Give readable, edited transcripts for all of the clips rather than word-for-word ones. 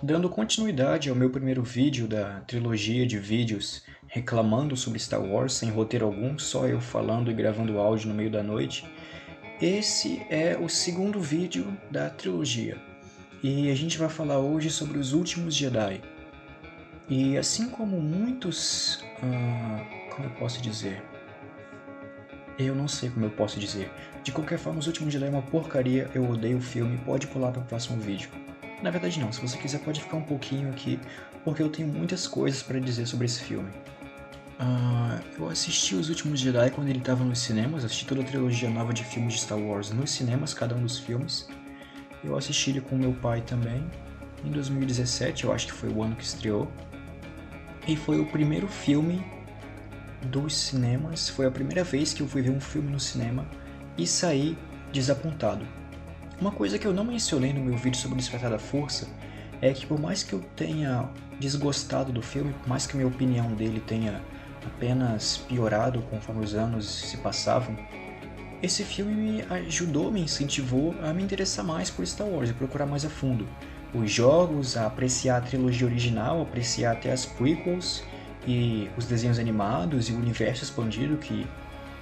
Dando continuidade ao meu primeiro vídeo da trilogia de vídeos reclamando sobre Star Wars sem roteiro algum, só eu falando e gravando áudio no meio da noite, esse é o segundo vídeo da trilogia. E a gente vai falar hoje sobre os últimos Jedi. E assim como muitos... como eu posso dizer? Eu não sei como eu posso dizer. De qualquer forma, Os Últimos Jedi é uma porcaria, eu odeio o filme, pode pular para o próximo vídeo. Na verdade não, se você quiser pode ficar um pouquinho aqui, porque eu tenho muitas coisas para dizer sobre esse filme. Eu assisti Os Últimos Jedi quando ele estava nos cinemas, assisti toda a trilogia nova de filmes de Star Wars nos cinemas, cada um dos filmes. Eu assisti ele com meu pai também, em 2017, eu acho que foi o ano que estreou. E foi o primeiro filme dos cinemas, foi a primeira vez que eu fui ver um filme no cinema e saí desapontado. Uma coisa que eu não mencionei no meu vídeo sobre o Despertar da Força é que por mais que eu tenha desgostado do filme, por mais que minha opinião dele tenha apenas piorado conforme os anos se passavam, esse filme me ajudou, me incentivou a me interessar mais por Star Wars e procurar mais a fundo os jogos, a apreciar a trilogia original, apreciar até as prequels e os desenhos animados e o universo expandido, que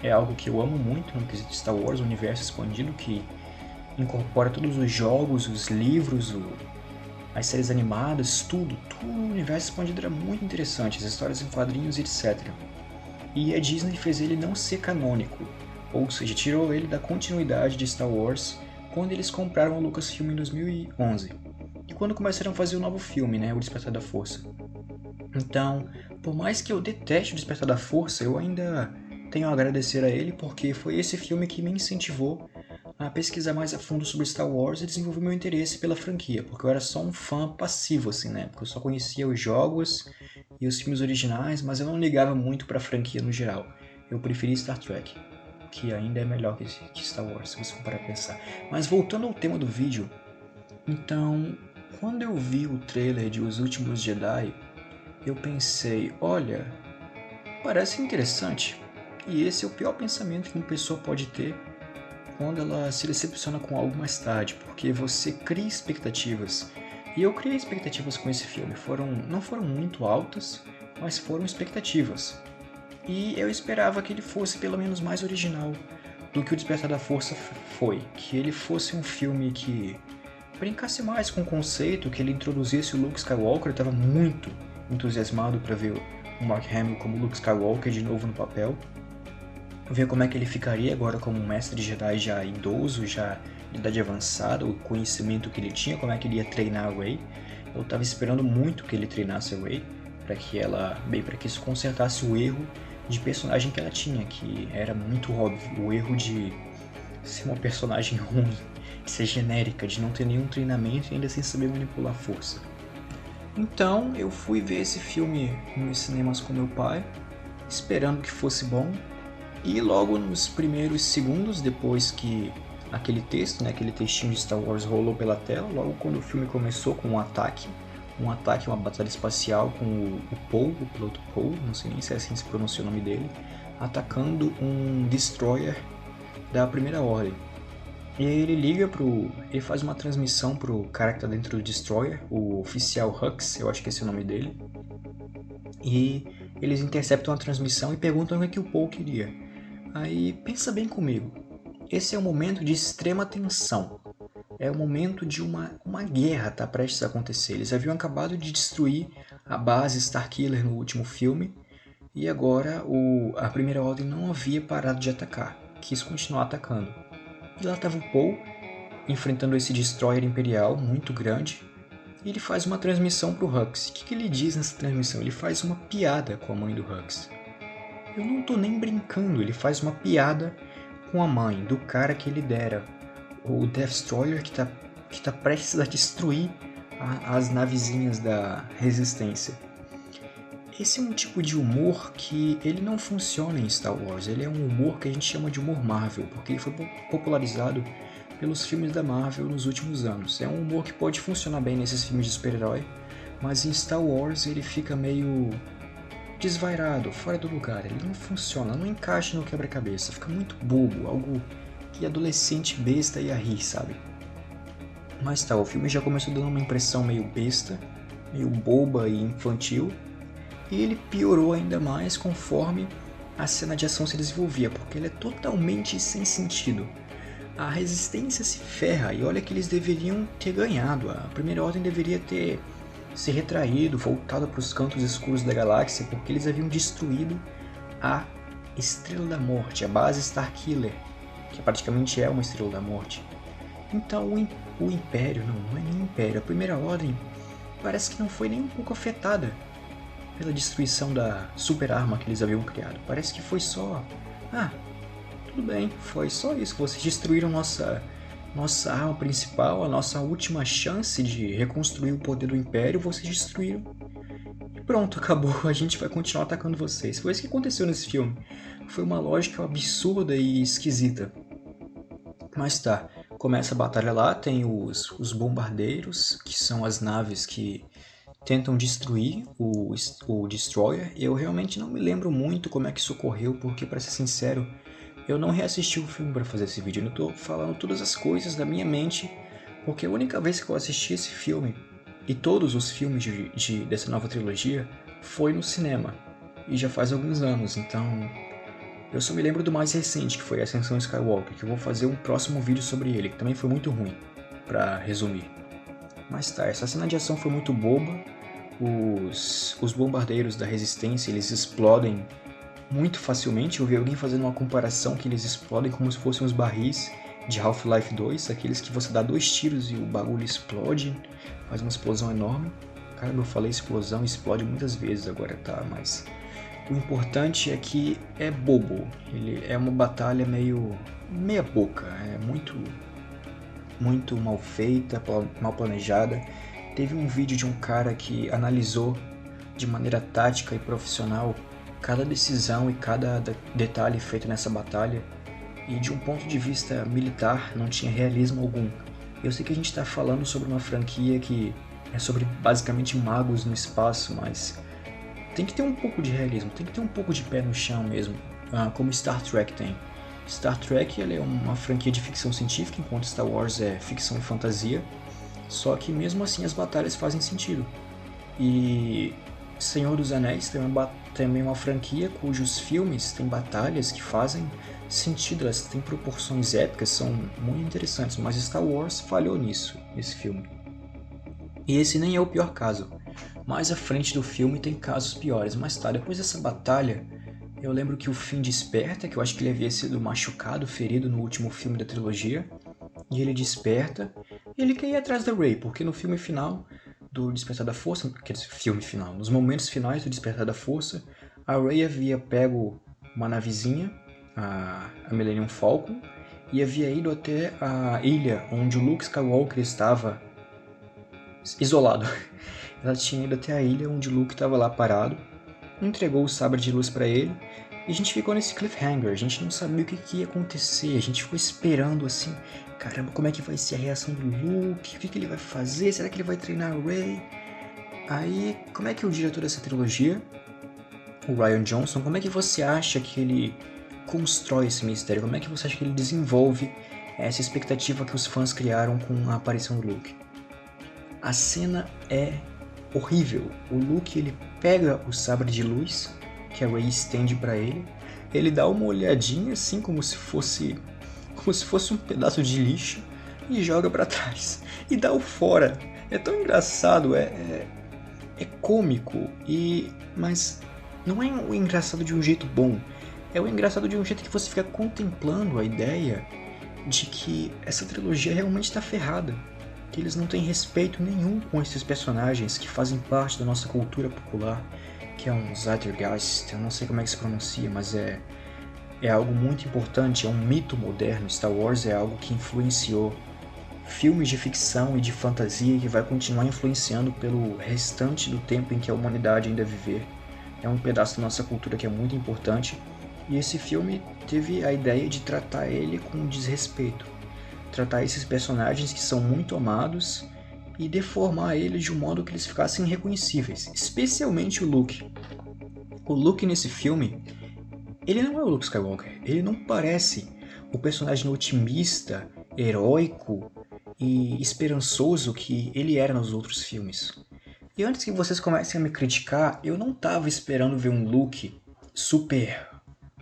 é algo que eu amo muito no quesito Star Wars, o universo expandido que incorpora todos os jogos, os livros, as séries animadas, tudo no universo expandido era muito interessante, as histórias em quadrinhos e etc. E a Disney fez ele não ser canônico, ou seja, tirou ele da continuidade de Star Wars quando eles compraram a Lucasfilm em 2011. E quando começaram a fazer o novo filme, né, O Despertar da Força. Então, por mais que eu deteste O Despertar da Força, eu ainda tenho a agradecer a ele porque foi esse filme que me incentivou a pesquisar mais a fundo sobre Star Wars e desenvolver meu interesse pela franquia, porque eu era só um fã passivo assim, né? Porque eu só conhecia os jogos e os filmes originais, mas eu não ligava muito para a franquia no geral. Eu preferia Star Trek, que ainda é melhor que Star Wars, se você for parar pra pensar. Mas voltando ao tema do vídeo, então, quando eu vi o trailer de Os Últimos Jedi, eu pensei, olha, parece interessante. E esse é o pior pensamento que uma pessoa pode ter quando ela se decepciona com algo mais tarde, porque você cria expectativas. E eu criei expectativas com esse filme. Não foram muito altas, mas foram expectativas. E eu esperava que ele fosse pelo menos mais original do que o Despertar da Força foi. Que ele fosse um filme que brincasse mais com o conceito, que ele introduzisse o Luke Skywalker. Eu estava muito entusiasmado para ver o Mark Hamill como Luke Skywalker de novo no papel. Ver como é que ele ficaria agora como um mestre Jedi já idoso, já de idade avançada, o conhecimento que ele tinha, como é que ele ia treinar a Rey. Eu estava esperando muito que ele treinasse a Rey, para que isso consertasse o erro de personagem que ela tinha, que era muito óbvio, o erro de ser uma personagem ruim, de ser genérica, de não ter nenhum treinamento e ainda sem saber manipular a força. Então eu fui ver esse filme nos cinemas com meu pai, esperando que fosse bom, e logo nos primeiros segundos depois que aquele texto, né, aquele textinho de Star Wars rolou pela tela, logo quando o filme começou com uma batalha espacial com o Poe, o piloto Poe, não sei nem se é assim que se pronuncia o nome dele, atacando um destroyer da Primeira Ordem. E aí ele faz uma transmissão pro cara que tá dentro do destroyer, o oficial Hux, eu acho que esse é o nome dele, e eles interceptam a transmissão e perguntam o que o Poe queria. Aí pensa bem comigo, esse é um momento de extrema tensão, é o momento de uma guerra tá prestes a acontecer. Eles haviam acabado de destruir a base Starkiller no último filme, e agora a Primeira Ordem não havia parado de atacar, quis continuar atacando. E lá estava o Poe, enfrentando esse destroyer imperial muito grande, e ele faz uma transmissão para o Hux. O que ele diz nessa transmissão? Ele faz uma piada com a mãe do Hux. Eu não tô nem brincando, ele faz uma piada com a mãe do cara que ele dera, o Destroyer que tá prestes a destruir as navezinhas da Resistência. Esse é um tipo de humor que ele não funciona em Star Wars, ele é um humor que a gente chama de humor Marvel, porque ele foi popularizado pelos filmes da Marvel nos últimos anos. É um humor que pode funcionar bem nesses filmes de super-herói, mas em Star Wars ele fica meio desvairado, fora do lugar, ele não funciona, não encaixa no quebra-cabeça, fica muito bobo, algo que adolescente besta ia rir, sabe? Mas tá, o filme já começou dando uma impressão meio besta, meio boba e infantil, e ele piorou ainda mais conforme a cena de ação se desenvolvia, porque ele é totalmente sem sentido. A resistência se ferra e olha que eles deveriam ter ganhado. A Primeira Ordem deveria ter se retraído, voltado para os cantos escuros da galáxia, porque eles haviam destruído a Estrela da Morte, a base Starkiller, que praticamente é uma Estrela da Morte. Então o Império, não é nem o Império, a Primeira Ordem parece que não foi nem um pouco afetada pela destruição da super arma que eles haviam criado. Parece que foi só... tudo bem, foi só isso. Vocês destruíram nossa arma principal, a nossa última chance de reconstruir o poder do Império, vocês destruíram. E pronto, acabou, a gente vai continuar atacando vocês. Foi isso que aconteceu nesse filme. Foi uma lógica absurda e esquisita. Mas tá, começa a batalha lá, tem os bombardeiros, que são as naves que tentam destruir o Destroyer. Eu realmente não me lembro muito como é que isso ocorreu, porque, pra ser sincero, eu não reassisti o filme para fazer esse vídeo. Eu tô falando todas as coisas da minha mente, porque a única vez que eu assisti esse filme, e todos os filmes dessa nova trilogia, foi no cinema. E já faz alguns anos, então... Eu só me lembro do mais recente, que foi Ascensão Skywalker, que eu vou fazer um próximo vídeo sobre ele, que também foi muito ruim, pra resumir. Mas tá, essa cena de ação foi muito boba. Os bombardeiros da Resistência, eles explodem muito facilmente. Eu vi alguém fazendo uma comparação que eles explodem como se fossem os barris de Half-Life 2, aqueles que você dá 2 tiros e o bagulho explode, faz uma explosão enorme. Cara, eu falei explosão, explode muitas vezes agora, tá? Mas o importante é que é bobo. Ele é uma batalha meio meia boca, é muito mal feita, mal planejada. Teve um vídeo de um cara que analisou de maneira tática e profissional cada decisão e cada detalhe feito nessa batalha, e de um ponto de vista militar não tinha realismo algum. Eu sei que a gente está falando sobre uma franquia que é sobre basicamente magos no espaço, mas tem que ter um pouco de realismo, tem que ter um pouco de pé no chão mesmo, como Star Trek tem. Star Trek ela é uma franquia de ficção científica, enquanto Star Wars é ficção e fantasia, só que mesmo assim as batalhas fazem sentido. E Senhor dos Anéis também é uma franquia cujos filmes têm batalhas que fazem sentido, elas têm proporções épicas, são muito interessantes, mas Star Wars falhou nesse filme. E esse nem é o pior caso. Mais à frente do filme tem casos piores, mas tá, depois dessa batalha, eu lembro que o Finn desperta, que eu acho que ele havia sido machucado, ferido no último filme da trilogia, e ele desperta, e ele quer ir atrás da Rey, porque no filme final do Despertar da Força, quer dizer, filme final, nos momentos finais do Despertar da Força, a Rey havia pego uma navezinha, a Millennium Falcon, e havia ido até a ilha onde o Luke Skywalker estava isolado. Ela tinha ido até a ilha onde o Luke estava lá parado, entregou o sabre de luz para ele, e a gente ficou nesse cliffhanger, a gente não sabia o que ia acontecer, a gente ficou esperando assim, caramba, como é que vai ser a reação do Luke, o que ele vai fazer, será que ele vai treinar a Rey? Aí, como é que o diretor dessa trilogia, o Rian Johnson, como é que você acha que ele constrói esse mistério, como é que você acha que ele desenvolve essa expectativa que os fãs criaram com a aparição do Luke? A cena é horrível. O Luke ele pega o sabre de luz que a Rey estende para ele dá uma olhadinha assim como se fosse um pedaço de lixo e joga para trás e dá o fora. É tão engraçado, é cômico mas não é o engraçado de um jeito bom. É o engraçado de um jeito que você fica contemplando a ideia de que essa trilogia realmente está ferrada. Que eles não têm respeito nenhum com esses personagens que fazem parte da nossa cultura popular, que é um Zeitgeist, eu não sei como é que se pronuncia, mas é algo muito importante, é um mito moderno. Star Wars é algo que influenciou filmes de ficção e de fantasia e que vai continuar influenciando pelo restante do tempo em que a humanidade ainda viver. É um pedaço da nossa cultura que é muito importante, e esse filme teve a ideia de tratar ele com desrespeito. Tratar esses personagens que são muito amados e deformar eles de um modo que eles ficassem irreconhecíveis, especialmente o Luke. O Luke nesse filme, ele não é o Luke Skywalker, ele não parece o personagem otimista, heróico e esperançoso que ele era nos outros filmes. E antes que vocês comecem a me criticar, eu não estava esperando ver um Luke super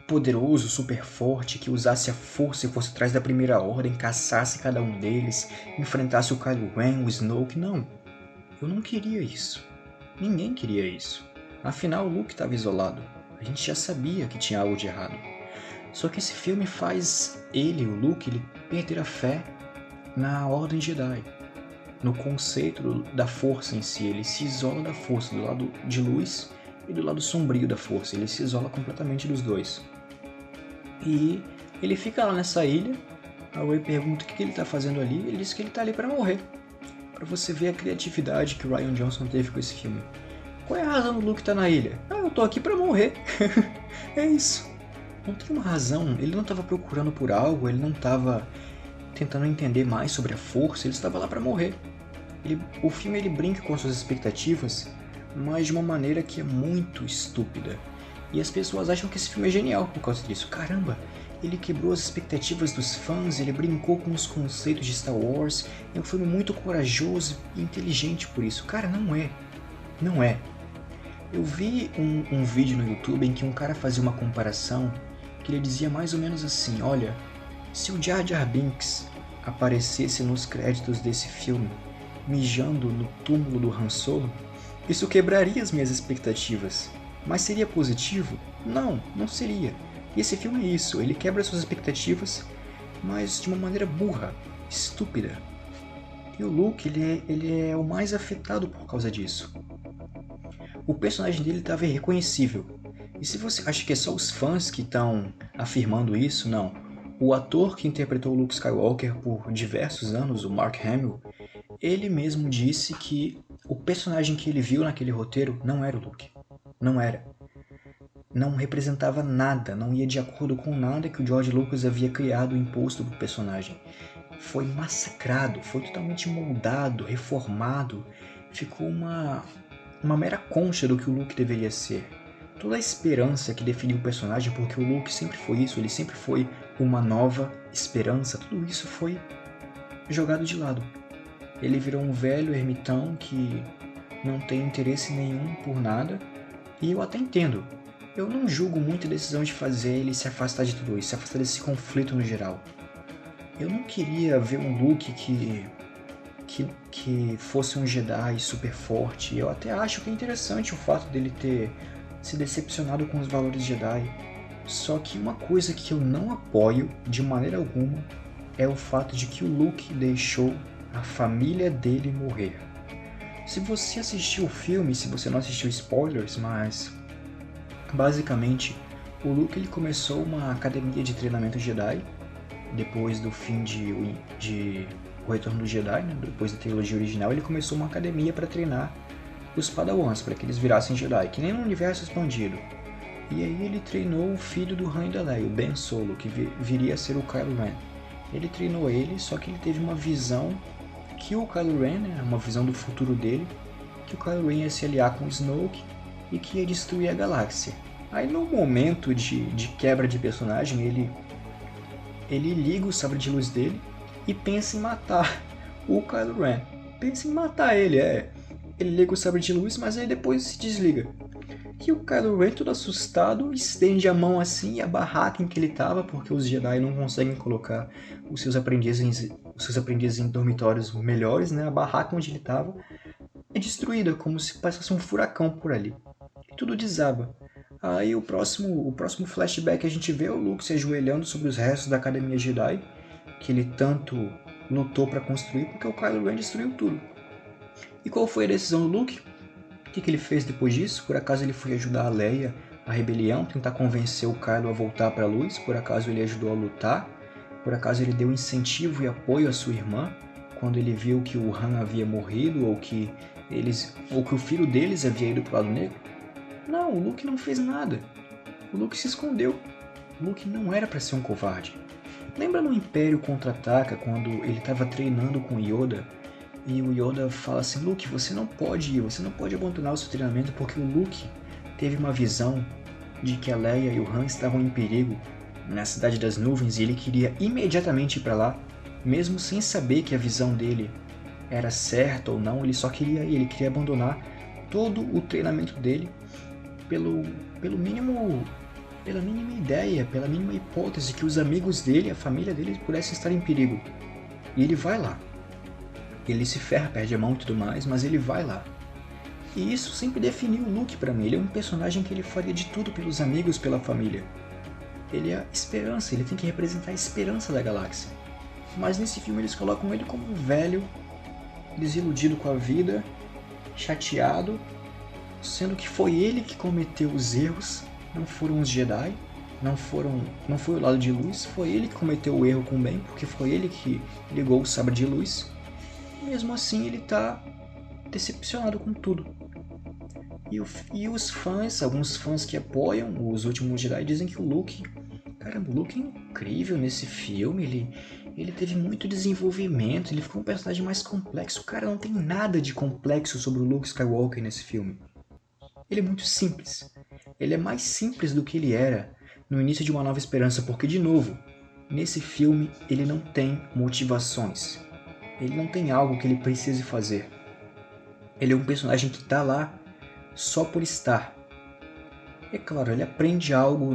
poderoso, super forte, que usasse a força e fosse atrás da Primeira Ordem, caçasse cada um deles, enfrentasse o Kylo Ren, o Snoke. Não, eu não queria isso. Ninguém queria isso. Afinal, o Luke estava isolado. A gente já sabia que tinha algo de errado. Só que esse filme faz ele, o Luke, ele perder a fé na Ordem Jedi, no conceito da força em si. Ele se isola da força, do lado de luz e do lado sombrio da força. Ele se isola completamente dos dois. E ele fica lá nessa ilha. A Rey pergunta o que ele está fazendo ali. Ele diz que ele está ali para morrer. Para você ver a criatividade que o Rian Johnson teve com esse filme. Qual é a razão do Luke estar na ilha? Ah, eu tô aqui para morrer. É isso. Não tem uma razão. Ele não estava procurando por algo. Ele não estava tentando entender mais sobre a força. Ele estava lá para morrer. O filme ele brinca com as suas expectativas, mas de uma maneira que é muito estúpida. E as pessoas acham que esse filme é genial por causa disso. Caramba, ele quebrou as expectativas dos fãs, ele brincou com os conceitos de Star Wars. É um filme muito corajoso e inteligente por isso. Cara, não é. Não é. Eu vi um vídeo no YouTube em que um cara fazia uma comparação que ele dizia mais ou menos assim: olha, se o Jar Jar Binks aparecesse nos créditos desse filme, mijando no túmulo do Han Solo, isso quebraria as minhas expectativas. Mas seria positivo? Não, não seria. E esse filme é isso, ele quebra suas expectativas, mas de uma maneira burra, estúpida. E o Luke, ele é o mais afetado por causa disso. O personagem dele estava irreconhecível. E se você acha que é só os fãs que estão afirmando isso, não. O ator que interpretou o Luke Skywalker por diversos anos, o Mark Hamill, ele mesmo disse que o personagem que ele viu naquele roteiro não era o Luke. Não era. Não representava nada, não ia de acordo com nada que o George Lucas havia criado e imposto para o personagem. Foi massacrado, foi totalmente moldado, reformado. Ficou uma mera concha do que o Luke deveria ser. Toda a esperança que definiu o personagem, porque o Luke sempre foi isso, ele sempre foi uma nova esperança, tudo isso foi jogado de lado. Ele virou um velho ermitão que não tem interesse nenhum por nada, e eu até entendo. Eu não julgo muito a decisão de fazer ele se afastar de tudo isso, se afastar desse conflito no geral. Eu não queria ver um Luke que fosse um Jedi super forte. Eu até acho que é interessante o fato dele ter se decepcionado com os valores Jedi. Só que uma coisa que eu não apoio de maneira alguma é o fato de que o Luke deixou a família dele morrer. Se você assistiu o filme, se você não assistiu, spoilers, mas basicamente o Luke ele começou uma academia de treinamento Jedi depois do fim de O Retorno do Jedi, né? Depois da trilogia original, ele começou uma academia para treinar os Padawans, para que eles virassem Jedi, que nem no universo expandido. E aí ele treinou o filho do Han e da Leia, o Ben Solo, que viria a ser o Kylo Ren. Ele treinou ele, só que ele teve uma visão que o Kylo Ren, né, uma visão do futuro dele, que o Kylo Ren ia se aliar com o Snoke e que ia destruir a galáxia. Aí no momento de quebra de personagem, ele liga o sabre de luz dele e pensa em matar o Kylo Ren. Pensa em matar ele, Ele liga o sabre de luz, mas aí depois se desliga. E o Kylo Ren, todo assustado, estende a mão assim e a barraca em que ele estava, porque os Jedi não conseguem colocar os seus aprendizes em dormitórios melhores, né? A barraca onde ele estava é destruída, como se passasse um furacão por ali. E tudo desaba. Aí o próximo flashback que a gente vê é o Luke se ajoelhando sobre os restos da Academia Jedi, que ele tanto lutou para construir, porque o Kylo Ren destruiu tudo. E qual foi a decisão do Luke? O que ele fez depois disso? Por acaso ele foi ajudar a Leia, a rebelião, tentar convencer o Kylo a voltar para a luz? Por acaso ele ajudou a lutar? Por acaso ele deu incentivo e apoio à sua irmã quando ele viu que o Han havia morrido ou que o filho deles havia ido para o lado negro? Não, o Luke não fez nada. O Luke se escondeu. O Luke não era para ser um covarde. Lembra no Império Contra-Ataca, quando ele estava treinando com Yoda, e o Yoda fala assim: Luke, você não pode ir, você não pode abandonar o seu treinamento, porque o Luke teve uma visão de que a Leia e o Han estavam em perigo na Cidade das Nuvens e ele queria imediatamente ir para lá. mesmo sem saber que a visão dele era certa ou não, ele só queria ir, ele queria abandonar todo o treinamento dele pelo mínimo, pela mínima ideia, pela mínima hipótese que os amigos dele, a família dele, pudessem estar em perigo. E ele vai lá. Ele se ferra, perde a mão e tudo mais, mas ele vai lá. E isso sempre definiu o Luke pra mim. Ele é um personagem que ele faria de tudo pelos amigos, pela família. Ele é a esperança, ele tem que representar a esperança da galáxia. Mas nesse filme eles colocam ele como um velho, desiludido com a vida, chateado, sendo que foi ele que cometeu os erros, não foram os Jedi, não foi o lado de luz, foi ele que cometeu o erro com o Ben, porque foi ele que ligou o sabre de luz. E mesmo assim ele tá decepcionado com tudo. E os fãs, alguns fãs que apoiam os últimos Jedi, dizem que o Luke, caramba, o Luke é incrível nesse filme, ele teve muito desenvolvimento, ele ficou um personagem mais complexo. Cara, não tem nada de complexo sobre o Luke Skywalker nesse filme. Ele é muito simples. Ele é mais simples do que ele era no início de Uma Nova Esperança, porque, de novo, nesse filme ele não tem motivações. Ele não tem algo que ele precise fazer. Ele é um personagem que está lá só por estar. É claro, ele aprende algo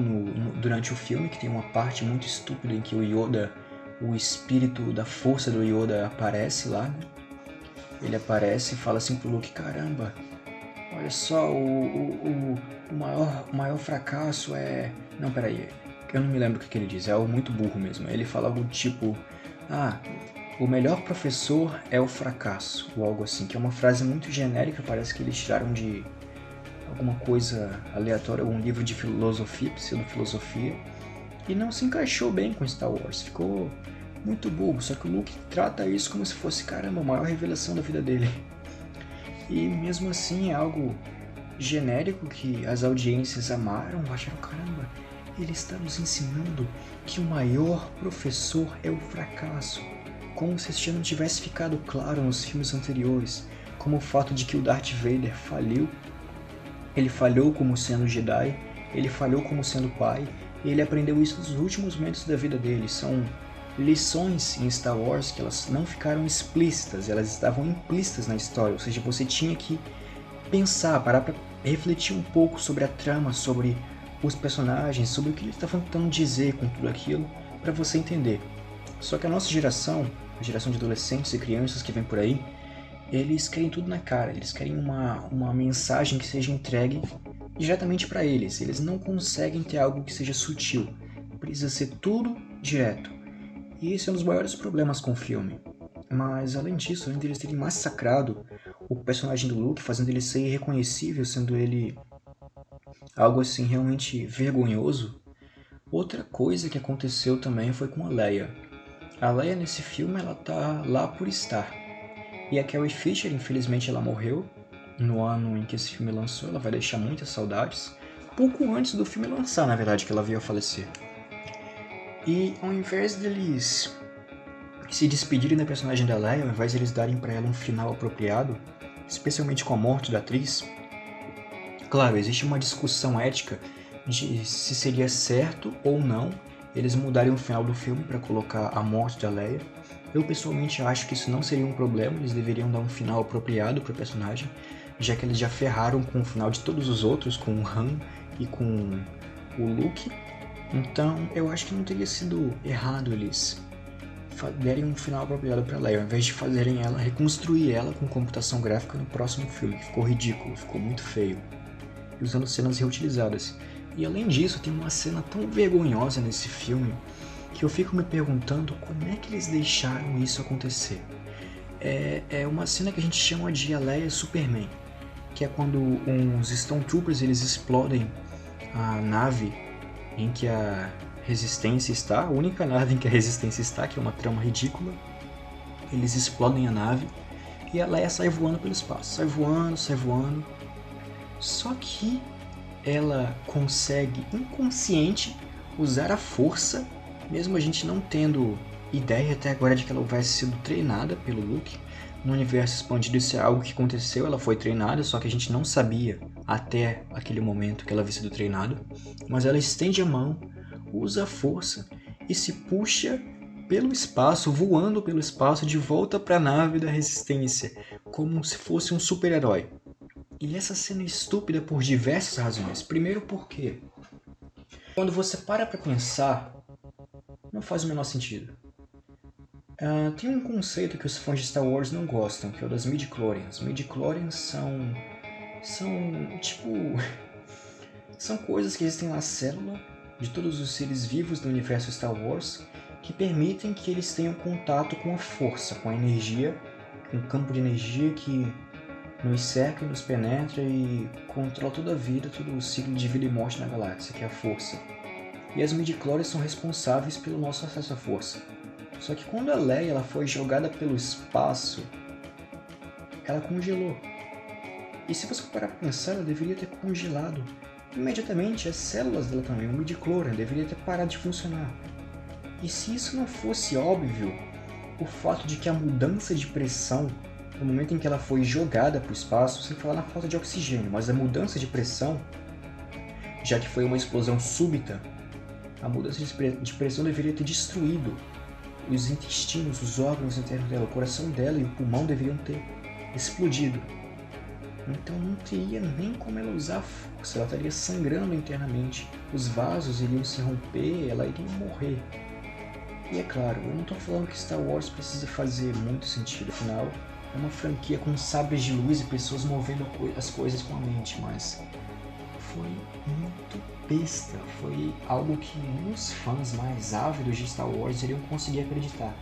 durante o filme, que tem uma parte muito estúpida em que o Yoda, o espírito da força do Yoda aparece lá, né? Ele aparece e fala assim pro Luke, caramba, olha só, o maior fracasso é... Não, peraí, eu não me lembro o que ele diz, é algo muito burro mesmo. Ele fala algo tipo, o melhor professor é o fracasso, ou algo assim, que é uma frase muito genérica, parece que eles tiraram de alguma coisa aleatória, algum livro de filosofia, pseudofilosofia, e não se encaixou bem com Star Wars, ficou muito bobo, só que o Luke trata isso como se fosse, caramba, a maior revelação da vida dele. E mesmo assim é algo genérico que as audiências amaram, acharam, caramba, ele está nos ensinando que o maior professor é o fracasso, como se isso já não tivesse ficado claro nos filmes anteriores, como o fato de que o Darth Vader faliu. Ele falhou como sendo Jedi, ele falhou como sendo pai, e ele aprendeu isso nos últimos momentos da vida dele. São lições em Star Wars que elas não ficaram explícitas, elas estavam implícitas na história, ou seja, você tinha que pensar, parar para refletir um pouco sobre a trama, sobre os personagens, sobre o que ele estava tentando dizer com tudo aquilo, para você entender. Só que a nossa geração, a geração de adolescentes e crianças que vem por aí, eles querem tudo na cara, eles querem uma mensagem que seja entregue diretamente para eles. Eles não conseguem ter algo que seja sutil, precisa ser tudo direto. E esse é um dos maiores problemas com o filme. Mas além disso, além deles terem massacrado o personagem do Luke, fazendo ele ser irreconhecível, sendo ele algo assim realmente vergonhoso, outra coisa que aconteceu também foi com a Leia. A Leia nesse filme, ela tá lá por estar. E a Carrie Fisher, infelizmente, ela morreu no ano em que esse filme lançou. Ela vai deixar muitas saudades. Pouco antes do filme lançar, na verdade, que ela veio a falecer. E ao invés deles se despedirem da personagem da Leia, ao invés de eles darem para ela um final apropriado, especialmente com a morte da atriz, claro, existe uma discussão ética de se seria certo ou não eles mudarem o final do filme para colocar a morte da Leia. Eu pessoalmente acho que isso não seria um problema, eles deveriam dar um final apropriado para o personagem, já que eles já ferraram com o final de todos os outros, com o Han e com o Luke. Então eu acho que não teria sido errado eles derem um final apropriado para Leia, ao invés de fazerem ela, reconstruir ela com computação gráfica no próximo filme, que ficou ridículo, ficou muito feio, usando cenas reutilizadas. E além disso, tem uma cena tão vergonhosa nesse filme que eu fico me perguntando como é que eles deixaram isso acontecer. É uma cena que a gente chama de A Leia Superman, que é quando uns Stormtroopers eles explodem a nave em que a Resistência está, a única nave em que a Resistência está, que é uma trama ridícula. Eles explodem a nave e a Leia sai voando pelo espaço, sai voando. Só que ela consegue, inconsciente, usar a força, mesmo a gente não tendo ideia até agora de que ela tivesse sido treinada pelo Luke. No universo expandido isso é algo que aconteceu, ela foi treinada, só que a gente não sabia até aquele momento que ela havia sido treinada. Mas ela estende a mão, usa a força e se puxa pelo espaço, voando pelo espaço de volta para a nave da Resistência, como se fosse um super-herói. E essa cena é estúpida por diversas razões. Primeiro porque, quando você para pensar, não faz o menor sentido. Tem um conceito que os fãs de Star Wars não gostam, que é o das midi-chlorians. Midi-chlorians são tipo... são coisas que existem na célula de todos os seres vivos do universo Star Wars que permitem que eles tenham contato com a força, com a energia, um campo de energia que nos cerca e nos penetra e controla toda a vida, todo o ciclo de vida e morte na galáxia, que é a força. E as midi-chlorians são responsáveis pelo nosso acesso à força. Só que quando a Leia ela foi jogada pelo espaço, ela congelou. E se você parar para pensar, ela deveria ter congelado imediatamente as células dela também, o midi-chlorian deveria ter parado de funcionar. E se isso não fosse óbvio, o fato de que a mudança de pressão, no momento em que ela foi jogada para o espaço, sem falar na falta de oxigênio, mas a mudança de pressão, já que foi uma explosão súbita, a mudança de pressão deveria ter destruído os intestinos, os órgãos internos dela, o coração dela e o pulmão deveriam ter explodido. Então não teria nem como ela usar força, ela estaria sangrando internamente, os vasos iriam se romper, ela iria morrer. E é claro, eu não estou falando que Star Wars precisa fazer muito sentido, afinal é uma franquia com sabres de luz e pessoas movendo as coisas com a mente, mas foi muito besta, foi algo que os fãs mais ávidos de Star Wars iriam conseguir acreditar.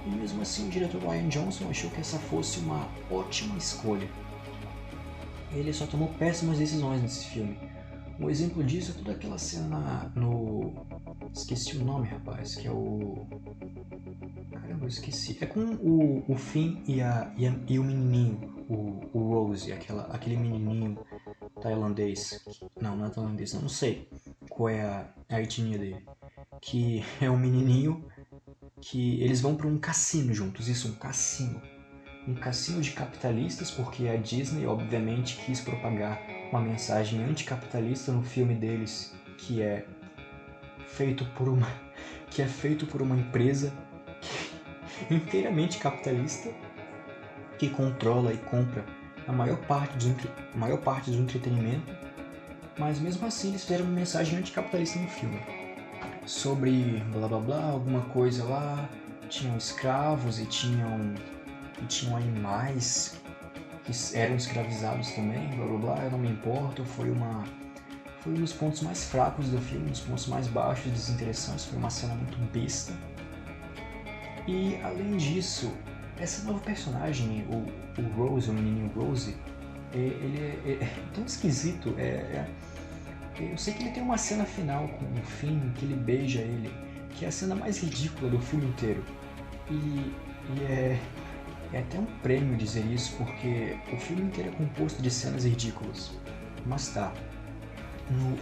E mesmo assim o diretor Rian Johnson achou que essa fosse uma ótima escolha. Ele só tomou péssimas decisões nesse filme. Um exemplo disso é toda aquela cena no... esqueci o nome, rapaz, que é o... Caramba, eu esqueci. É com o Finn e o menininho, o Rose, aquele menininho tailandês. Não é tailandês, não sei qual é a etnia dele. Que é um menininho que eles vão para um cassino juntos, isso, um cassino. Um cassino de capitalistas, porque a Disney obviamente quis propagar uma mensagem anticapitalista no filme deles, que é feito por uma empresa inteiramente capitalista que controla e compra a maior parte do entretenimento, mas mesmo assim eles fizeram uma mensagem anticapitalista no filme. Sobre blá blá blá, alguma coisa lá, tinham escravos e tinham animais que eram escravizados também, blá blá blá, eu não me importo, foi um dos pontos mais fracos do filme, um dos pontos mais baixos e desinteressantes, foi uma cena muito besta. E além disso, essa nova personagem, o Rose, o menininho Rose, ele é tão esquisito, eu sei que ele tem uma cena final com o Finn, que ele beija ele, que é a cena mais ridícula do filme inteiro. E é até um prêmio dizer isso, porque o filme inteiro é composto de cenas ridículas. Mas tá,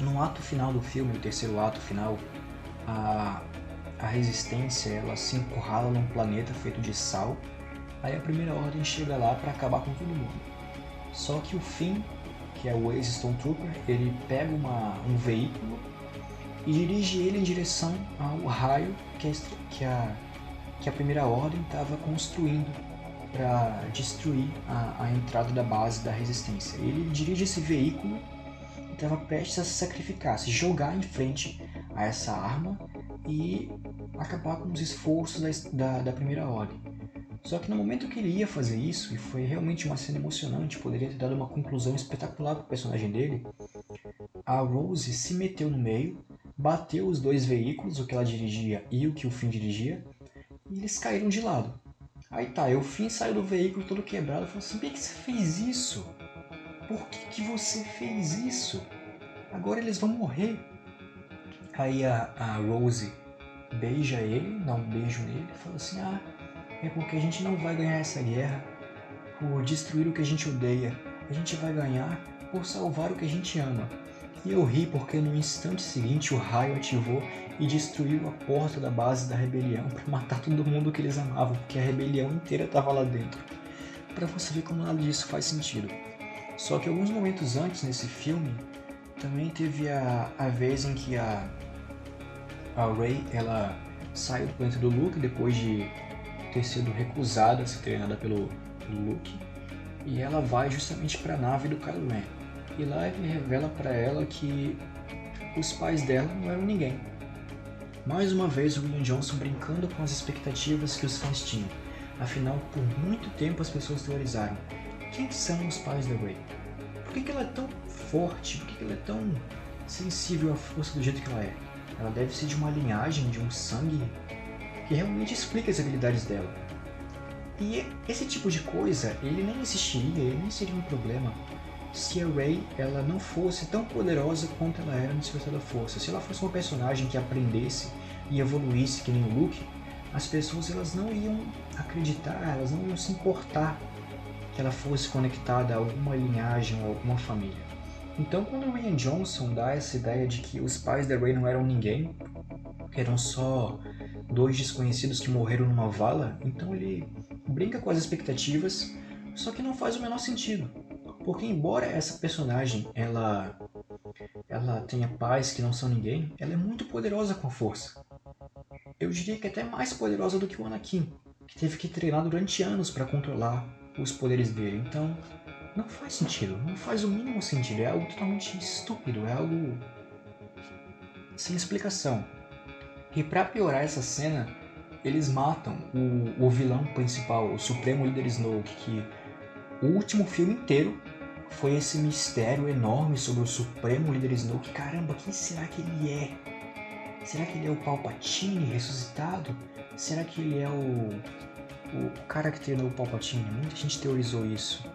no ato final do filme, no terceiro ato final, a Resistência ela se encurrala num planeta feito de sal, aí a Primeira Ordem chega lá para acabar com todo mundo. Só que o Finn, que é o ex-Stormtrooper, ele pega um veículo e dirige ele em direção ao raio que a Primeira Ordem estava construindo para destruir a entrada da base da Resistência. Ele dirige esse veículo e estava prestes a se sacrificar, se jogar em frente a essa arma e acabar com os esforços da Primeira Ordem. Só que no momento que ele ia fazer isso, e foi realmente uma cena emocionante, poderia ter dado uma conclusão espetacular para o personagem dele, a Rose se meteu no meio, bateu os dois veículos, o que ela dirigia e o que o Finn dirigia, e eles caíram de lado. Aí tá, o Finn saiu do veículo todo quebrado e falou assim: por que você fez isso? Por que você fez isso? Agora eles vão morrer. Aí a Rose beija ele, dá um beijo nele e fala assim: é porque a gente não vai ganhar essa guerra por destruir o que a gente odeia. A gente vai ganhar por salvar o que a gente ama. E eu ri porque no instante seguinte o raio ativou e destruiu a porta da base da rebelião para matar todo mundo que eles amavam, porque a rebelião inteira estava lá dentro. Para você ver como nada disso faz sentido. Só que alguns momentos antes nesse filme, também teve a vez em que a Rey ela sai do planeta do Luke depois de ter sido recusada a ser treinada pelo Luke, e ela vai justamente para a nave do Kylo Ren. E lá ele revela para ela que os pais dela não eram ninguém. Mais uma vez o Rian Johnson brincando com as expectativas que os fãs tinham. Afinal, por muito tempo as pessoas teorizaram: quem são os pais da Rey? Por que ela é tão forte? Por que ela é tão sensível à força do jeito que ela é? Ela deve ser de uma linhagem, de um sangue que realmente explica as habilidades dela. E esse tipo de coisa, ele nem existiria, ele nem seria um problema se a Rey ela não fosse tão poderosa quanto ela era no Despertar da Força. Se ela fosse uma personagem que aprendesse e evoluísse que nem o Luke, as pessoas elas não iam acreditar, elas não iam se importar que ela fosse conectada a alguma linhagem ou alguma família. Então, quando o Rian Johnson dá essa ideia de que os pais da Rey não eram ninguém, que eram só dois desconhecidos que morreram numa vala, então ele brinca com as expectativas, só que não faz o menor sentido. Porque embora essa personagem ela tenha pais que não são ninguém, ela é muito poderosa com a força. Eu diria que até mais poderosa do que o Anakin, que teve que treinar durante anos para controlar os poderes dele. Então, não faz sentido, não faz o mínimo sentido, é algo totalmente estúpido, é algo sem explicação. E para piorar essa cena, eles matam o vilão principal, o Supremo Líder Snoke, que o último filme inteiro foi esse mistério enorme sobre o Supremo Líder Snoke. Caramba, quem será que ele é? Será que ele é o Palpatine ressuscitado? Será que ele é o cara que treinou o Palpatine? Muita gente teorizou isso.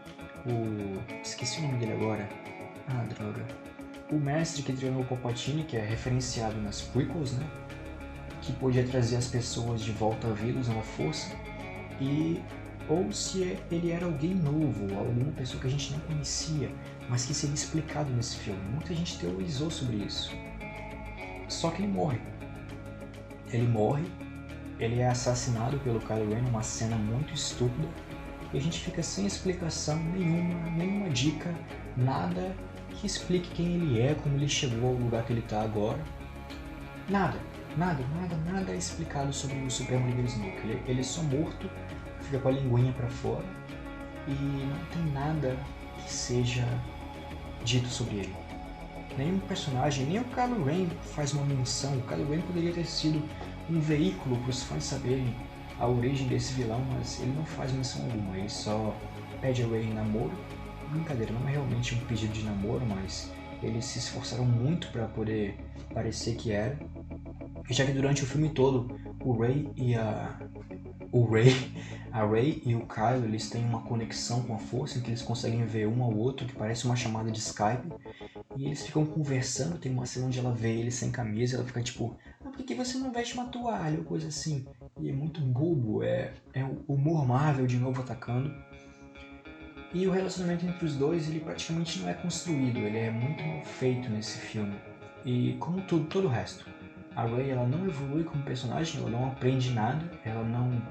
Esqueci o nome dele agora. Ah, droga. O mestre que treinou o Palpatine, que é referenciado nas prequels, né? Que podia trazer as pessoas de volta à vida usando a força. Ou se ele era alguém novo, alguma pessoa que a gente não conhecia, mas que seria explicado nesse filme. Muita gente teorizou sobre isso. Só que ele morre. Ele é assassinado pelo Kylo Ren numa cena muito estúpida, e a gente fica sem explicação nenhuma dica, nada que explique quem ele é, como ele chegou ao lugar que ele está agora. Nada é explicado sobre o Supremo Líder Snoke. Ele é só morto, fica com a linguinha pra fora, e não tem nada que seja dito sobre ele. Nenhum personagem, nem o Kylo Ren faz uma menção. O Kylo Ren poderia ter sido um veículo para os fãs saberem a origem desse vilão, mas ele não faz menção alguma. Ele só pede a Rey em namoro. Brincadeira, não é realmente um pedido de namoro, mas eles se esforçaram muito para poder parecer que era. Já que durante o filme todo, a Rey e o Kylo, eles têm uma conexão com a força, em que eles conseguem ver um ao outro, que parece uma chamada de Skype, e eles ficam conversando. Tem uma cena onde ela vê ele sem camisa, ela fica tipo: por que você não veste uma toalha, ou coisa assim. E é muito bobo, é o humor Marvel de novo atacando. E o relacionamento entre os dois, ele praticamente não é construído, ele é muito mal feito nesse filme. E como todo o resto. A Rey, ela não evolui como personagem, ela não aprende nada, ela não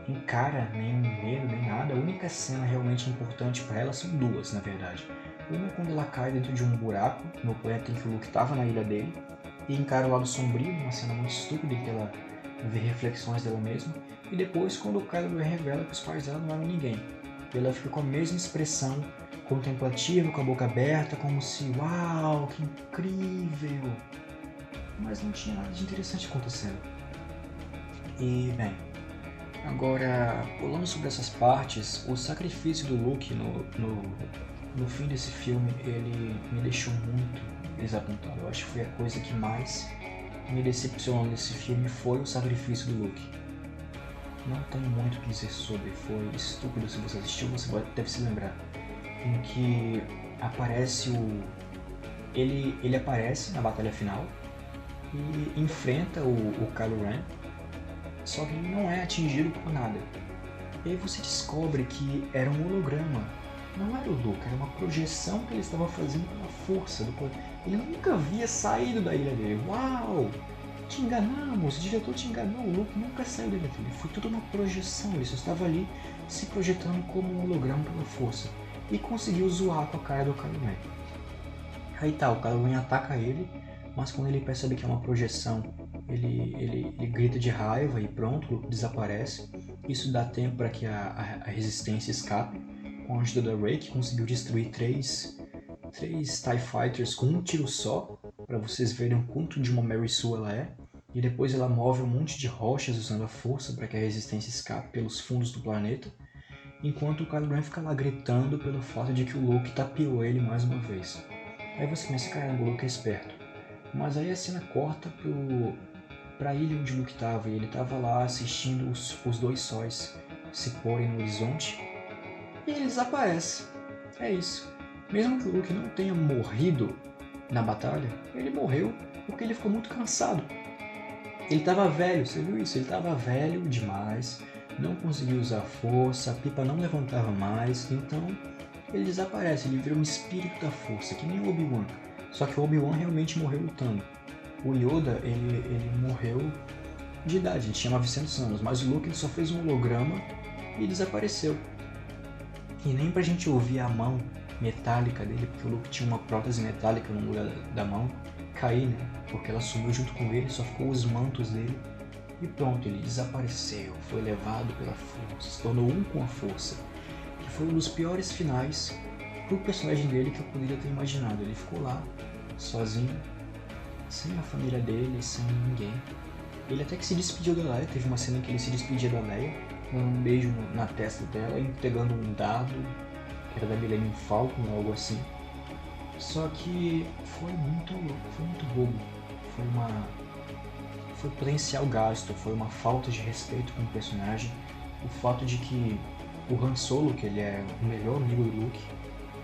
encara nenhum medo, nem nada. A única cena realmente importante para ela são duas, na verdade. Uma é quando ela cai dentro de um buraco, no planeta em que o Luke estava na ilha dele, e encara o lado sombrio, uma cena muito estúpida em que ela vê reflexões dela mesma. E depois, quando o Kylo revela que os pais dela não eram ninguém. E ela fica com a mesma expressão, contemplativa, com a boca aberta, como se: uau, que incrível! Mas não tinha nada de interessante acontecendo. E, bem, agora, pulando sobre essas partes, o sacrifício do Luke no fim desse filme, ele me deixou muito desapontado. Eu acho que foi a coisa que mais me decepcionou nesse filme, foi o sacrifício do Luke. Não tenho muito o que dizer sobre, foi estúpido. Se você assistiu, você deve se lembrar, em que aparece ele aparece na batalha final e enfrenta o Kylo Ren, só que ele não é atingido por nada. E aí você descobre que era um holograma, não era o Luke, era uma projeção que ele estava fazendo pela força do poder. Ele nunca havia saído da ilha dele. Uau! Te enganamos, o diretor te enganou, o Luke nunca saiu da ilha dele. Foi tudo uma projeção, ele só estava ali se projetando como um holograma pela força. E conseguiu zoar com a cara do Kylo Ren. Aí tá, o Kylo Ren ataca ele, mas quando ele percebe que é uma projeção ele grita de raiva e pronto, o Luke desaparece. Isso dá tempo para que a resistência escape, com a ajuda da Rey, que conseguiu destruir três TIE Fighters com um tiro só, para vocês verem o quanto de uma Mary Sue ela é. E depois ela move um monte de rochas usando a força para que a resistência escape pelos fundos do planeta, enquanto o Kylo Ren fica lá gritando pelo fato de que o Luke tapeou ele mais uma vez. Aí você pensa, caramba, o Luke é esperto. Mas aí a cena corta pra ilha onde o Luke estava, e ele estava lá assistindo os dois sóis se porem no horizonte, e ele desaparece. É isso. Mesmo que o Luke não tenha morrido na batalha, ele morreu porque ele ficou muito cansado. Ele estava velho, você viu isso? Ele estava velho demais, não conseguia usar a força, a pipa não levantava mais, então ele desaparece, ele vira um espírito da força, que nem o Obi-Wan. Só que o Obi-Wan realmente morreu lutando. O Yoda, ele morreu de idade, ele tinha 900 anos, mas o Luke ele só fez um holograma e desapareceu. E nem pra gente ouvir a mão metálica dele, porque o Luke tinha uma prótese metálica no lugar da mão, cair, né? Porque ela sumiu junto com ele, só ficou os mantos dele. E pronto, ele desapareceu, foi levado pela força, se tornou um com a força. Que foi um dos piores finais pro personagem dele que eu poderia ter imaginado. Ele ficou lá, sozinho, sem a família dele, sem ninguém. Ele até que se despediu da Leia, teve uma cena em que ele se despedia da Leia, dando um beijo na testa dela e entregando um dado, que era da Millennium Falcon ou algo assim. Só que foi muito bobo, foi potencial gasto, foi uma falta de respeito com o personagem. O fato de que o Han Solo, que ele é o melhor amigo do Luke,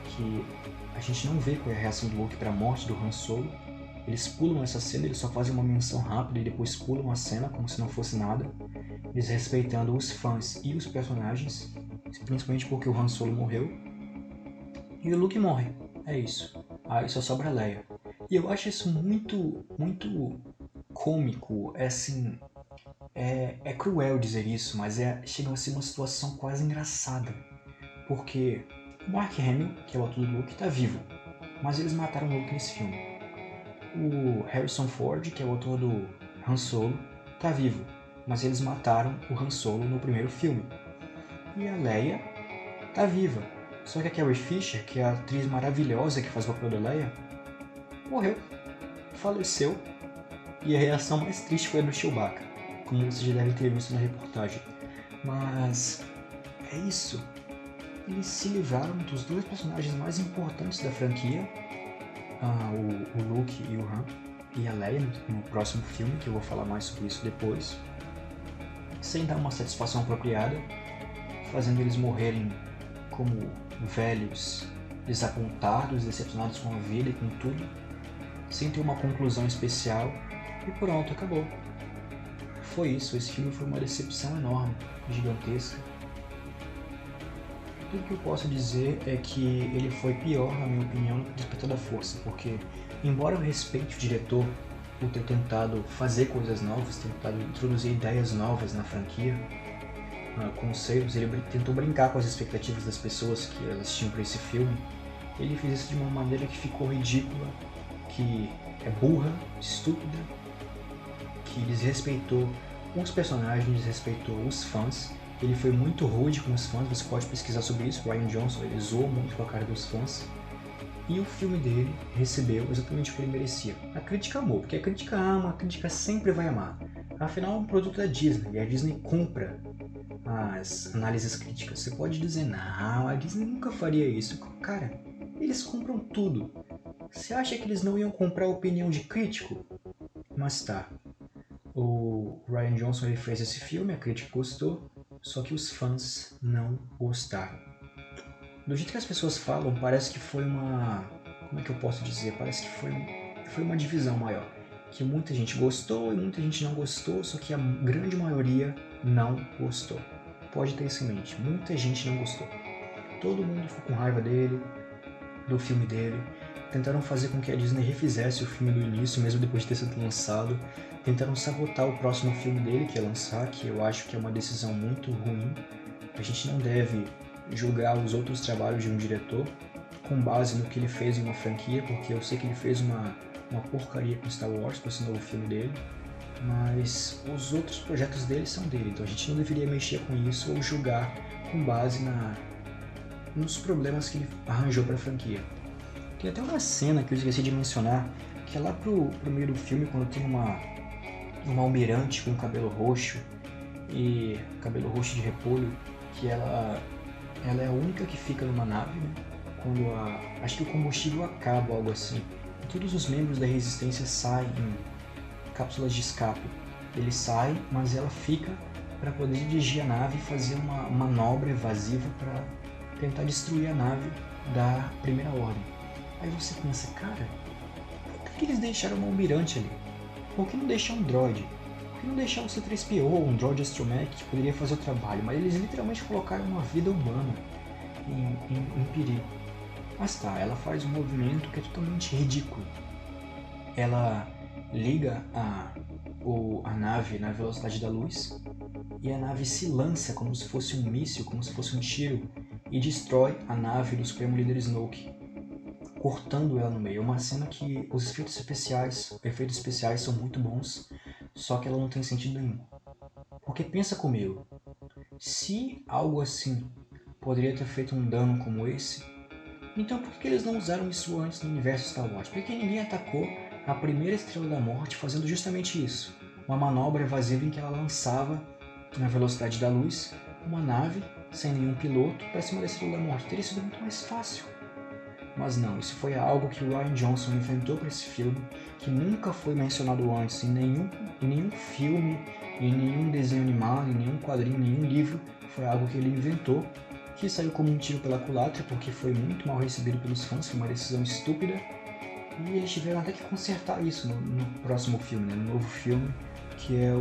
que a gente não vê qual é a reação do Luke para a morte do Han Solo. Eles pulam essa cena, eles só fazem uma menção rápida e depois pulam a cena como se não fosse nada, desrespeitando os fãs e os personagens, principalmente porque o Han Solo morreu e o Luke morre. É isso. Aí só sobra a Leia. E eu acho isso muito cômico, assim, é cruel dizer isso, mas chega a ser uma situação quase engraçada, porque o Mark Hamill, que é o ator do Luke, tá vivo, mas eles mataram o Luke nesse filme. O Harrison Ford, que é o autor do Han Solo, tá vivo, mas eles mataram o Han Solo no primeiro filme. E a Leia tá viva, só que a Carrie Fisher, que é a atriz maravilhosa que faz o papel da Leia, morreu, faleceu, e a reação mais triste foi a do Chewbacca, como vocês já devem ter visto na reportagem. Mas é isso, eles se livraram dos dois personagens mais importantes da franquia, o Luke e o Han, e a Leia no próximo filme, que eu vou falar mais sobre isso depois, sem dar uma satisfação apropriada, fazendo eles morrerem como velhos, desapontados, decepcionados com a vida e com tudo, sem ter uma conclusão especial, e pronto, acabou. Foi isso, esse filme foi uma decepção enorme, gigantesca. Tudo que eu posso dizer é que ele foi pior, na minha opinião, do que Despertar da Força, porque, embora eu respeite o diretor por ter tentado fazer coisas novas, tentado introduzir ideias novas na franquia, conceitos, ele tentou brincar com as expectativas das pessoas que elas tinham para esse filme, ele fez isso de uma maneira que ficou ridícula, que é burra, estúpida, que desrespeitou os personagens, desrespeitou os fãs. Ele foi muito rude com os fãs, você pode pesquisar sobre isso, Rian Johnson, ele zoou muito com a cara dos fãs. E o filme dele recebeu exatamente o que ele merecia. A crítica amou, porque a crítica ama, a crítica sempre vai amar. Afinal, é um produto da Disney, e a Disney compra as análises críticas. Você pode dizer, não, a Disney nunca faria isso. Cara, eles compram tudo. Você acha que eles não iam comprar a opinião de crítico? Mas tá. O Rian Johnson ele fez esse filme, a crítica gostou, só que os fãs não gostaram. Do jeito que as pessoas falam, parece que foi uma... Como é que eu posso dizer? Parece que foi uma divisão maior. Que muita gente gostou e muita gente não gostou, só que a grande maioria não gostou. Pode ter isso em mente, muita gente não gostou. Todo mundo ficou com raiva dele, do filme dele. Tentaram fazer com que a Disney refizesse o filme do início, mesmo depois de ter sido lançado. Tentaram sabotar o próximo filme dele, que ia lançar, que eu acho que é uma decisão muito ruim. A gente não deve julgar os outros trabalhos de um diretor com base no que ele fez em uma franquia, porque eu sei que ele fez uma porcaria com Star Wars, com esse novo filme dele. mas os outros projetos dele são dele, então a gente não deveria mexer com isso ou julgar com base nos problemas que ele arranjou para a franquia. Tem até uma cena que eu esqueci de mencionar, que é lá pro meio do filme, quando tem uma almirante com cabelo roxo de repolho, que ela é a única que fica numa nave, né? Quando acho que o combustível acaba, algo assim. E todos os membros da resistência saem em cápsulas de escape. Ele sai, mas ela fica para poder dirigir a nave e fazer uma manobra evasiva para tentar destruir a nave da Primeira Ordem. Aí você pensa, cara, por que eles deixaram um almirante ali? Por que não deixar um droid? Por que não deixar um C-3PO ou um droid astromech que poderia fazer o trabalho? Mas eles literalmente colocaram uma vida humana em perigo. Mas tá, ela faz um movimento que é totalmente ridículo. Ela liga a nave na velocidade da luz e a nave se lança como se fosse um míssil, como se fosse um tiro, e destrói a nave do Supremo Líder Snoke, cortando ela no meio. É uma cena que os efeitos especiais são muito bons, só que ela não tem sentido nenhum. Porque pensa comigo, se algo assim poderia ter feito um dano como esse, então por que eles não usaram isso antes no universo Star Wars? Por que ninguém atacou a primeira Estrela da Morte fazendo justamente isso? Uma manobra evasiva em que ela lançava, na velocidade da luz, uma nave sem nenhum piloto para cima da Estrela da Morte. Teria sido muito mais fácil. Mas não, isso foi algo que o Rian Johnson inventou para esse filme, que nunca foi mencionado antes em nenhum filme, em nenhum desenho animado, em nenhum quadrinho, em nenhum livro. Foi algo que ele inventou, que saiu como um tiro pela culatra, porque foi muito mal recebido pelos fãs, foi uma decisão estúpida. E eles tiveram até que consertar isso no próximo filme, né? No novo filme, que é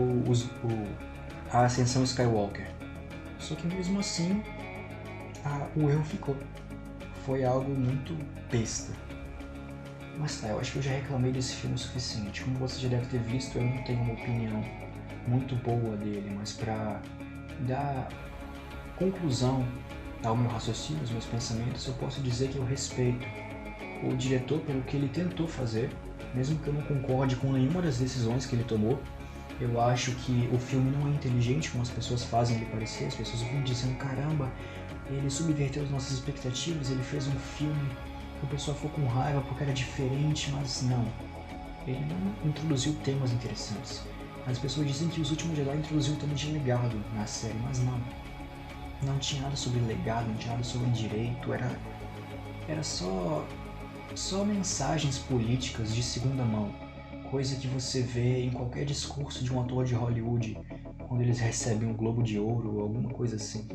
a Ascensão Skywalker. Só que mesmo assim, o erro ficou. Foi algo muito besta. Mas tá, eu acho que eu já reclamei desse filme o suficiente. Como você já deve ter visto, eu não tenho uma opinião muito boa dele, mas pra dar conclusão ao meu raciocínio, aos meus pensamentos, eu posso dizer que eu respeito o diretor pelo que ele tentou fazer, mesmo que eu não concorde com nenhuma das decisões que ele tomou. Eu acho que o filme não é inteligente como as pessoas fazem ele parecer. As pessoas vêm dizendo, caramba, ele subverteu as nossas expectativas, ele fez um filme que o pessoal ficou com raiva porque era diferente, mas não. Ele não introduziu temas interessantes. As pessoas dizem que Os Últimos Jedi introduziu o tema de legado na série, mas não. Não tinha nada sobre legado, não tinha nada sobre direito, era só mensagens políticas de segunda mão. Coisa que você vê em qualquer discurso de um ator de Hollywood quando eles recebem um Globo de Ouro ou alguma coisa assim.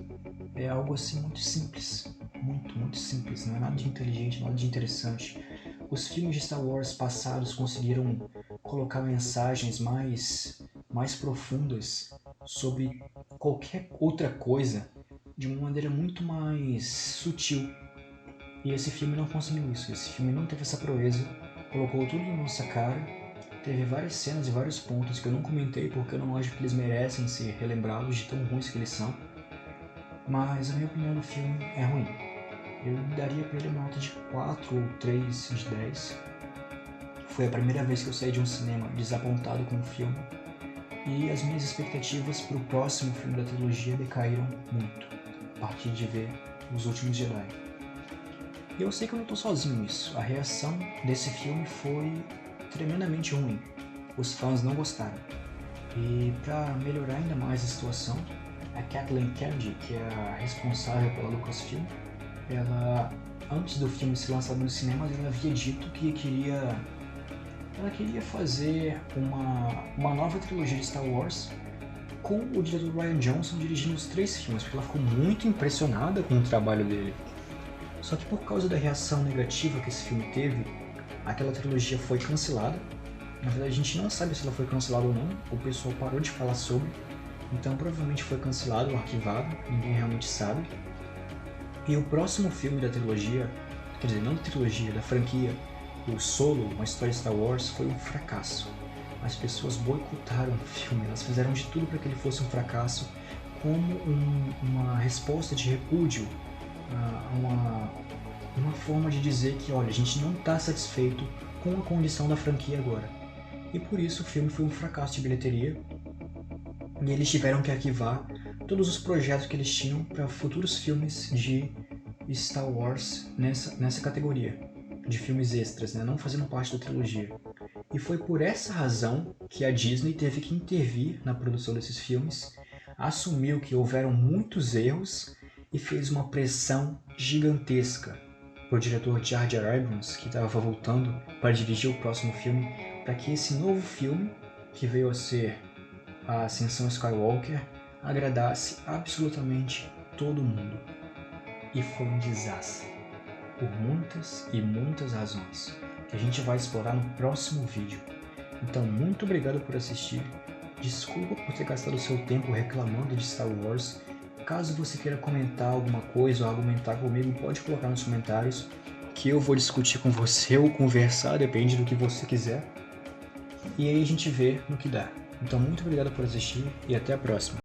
É algo assim muito simples, muito simples, não é nada de inteligente, nada de interessante. Os filmes de Star Wars passados conseguiram colocar mensagens mais profundas sobre qualquer outra coisa de uma maneira muito mais sutil. E esse filme não conseguiu isso, esse filme não teve essa proeza, colocou tudo na nossa cara. Teve várias cenas e vários pontos que eu não comentei porque eu não acho que eles merecem ser relembrados de tão ruins que eles são. Mas a minha opinião do filme é ruim. Eu daria pra ele uma nota de 4 ou 3 de 10. Foi a primeira vez que eu saí de um cinema desapontado com o filme. E as minhas expectativas pro próximo filme da trilogia decaíram muito, a partir de ver Os Últimos Jedi. E eu sei que eu não tô sozinho nisso. A reação desse filme foi tremendamente ruim. Os fãs não gostaram. E para melhorar ainda mais a situação, a Kathleen Kennedy, que é a responsável pela Lucasfilm, ela, antes do filme ser lançado nos cinemas, ela havia dito que ela queria fazer uma nova trilogia de Star Wars com o diretor Rian Johnson dirigindo os 3 filmes, porque ela ficou muito impressionada com o trabalho dele. Só que por causa da reação negativa que esse filme teve, aquela trilogia foi cancelada. Na verdade, a gente não sabe se ela foi cancelada ou não, o pessoal parou de falar sobre, então provavelmente foi cancelado ou arquivado, ninguém realmente sabe. E o próximo filme da trilogia, quer dizer, não da trilogia, da franquia, o Solo, uma história Star Wars, foi um fracasso. As pessoas boicotaram o filme, elas fizeram de tudo para que ele fosse um fracasso, como uma resposta de repúdio, uma forma de dizer que, olha, a gente não está satisfeito com a condição da franquia agora. e por isso o filme foi um fracasso de bilheteria e eles tiveram que arquivar todos os projetos que eles tinham para futuros filmes de Star Wars nessa categoria de filmes extras, né? Não fazendo parte da trilogia. E foi por essa razão que a Disney teve que intervir na produção desses filmes, assumiu que houveram muitos erros e fez uma pressão gigantesca para o diretor Jar Jar Abrams, que estava voltando para dirigir o próximo filme, para que esse novo filme, que veio a ser a Ascensão Skywalker, agradasse absolutamente todo mundo. E foi um desastre, por muitas e muitas razões, que a gente vai explorar no próximo vídeo. Então, muito obrigado por assistir. Desculpa por ter gastado seu tempo reclamando de Star Wars. Caso você queira comentar alguma coisa ou argumentar comigo, pode colocar nos comentários que eu vou discutir com você ou conversar, depende do que você quiser. E aí a gente vê no que dá. Então, muito obrigado por assistir e até a próxima.